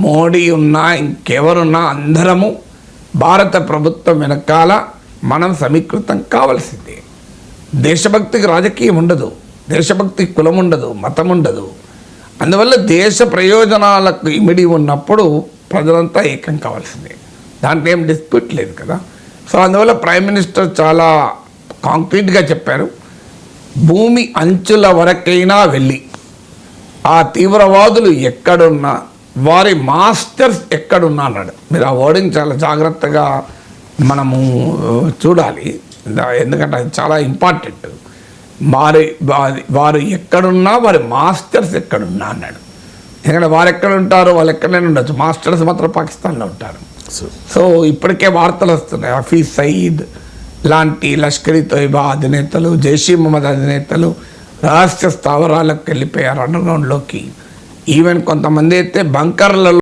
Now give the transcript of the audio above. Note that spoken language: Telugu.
మోడీ ఉన్నా ఇంకెవరున్నా అందరము భారత ప్రభుత్వం వెనకాల మనం సమీకృతం కావాల్సిందే. దేశభక్తికి రాజకీయం ఉండదు, దేశభక్తికి కులం ఉండదు, మతం ఉండదు. అందువల్ల దేశ ప్రయోజనాలకు ఇమిడి ఉన్నప్పుడు ప్రజలంతా ఏకం కావాల్సిందే, దాంట్లో ఏం డిస్ప్యూట్ లేదు కదా. సో అందువల్ల ప్రైమ్ మినిస్టర్ చాలా కాంక్రీట్గా చెప్పారు, భూమి అంచుల వరకైనా వెళ్ళి ఆ తీవ్రవాదులు ఎక్కడున్నా, వారి మాస్టర్స్ ఎక్కడున్నా అన్నాడు. మీరు ఆ వర్డింగ్ చాలా జాగ్రత్తగా మనము చూడాలి, ఎందుకంటే అది చాలా ఇంపార్టెంట్. వారు ఎక్కడున్నా వారి మాస్టర్స్ ఎక్కడున్నా అన్నాడు. ఎందుకంటే వారు ఎక్కడ ఉంటారో వాళ్ళు ఎక్కడైనా ఉండొచ్చు, మాస్టర్స్ మాత్రం పాకిస్తాన్లో ఉంటారు. సో ఇప్పటికే వార్తలు వస్తున్నాయి, హఫీజ్ సయీద్ లాంటి లష్కరీ తోయిబా అధినేతలు, జైషీ మహమ్మద్ అధినేతలు రహస్య స్థావరాలకు వెళ్ళిపోయారు అండర్గ్రౌండ్లోకి. ఈవెన్ కొంతమంది అయితే బంకర్లలో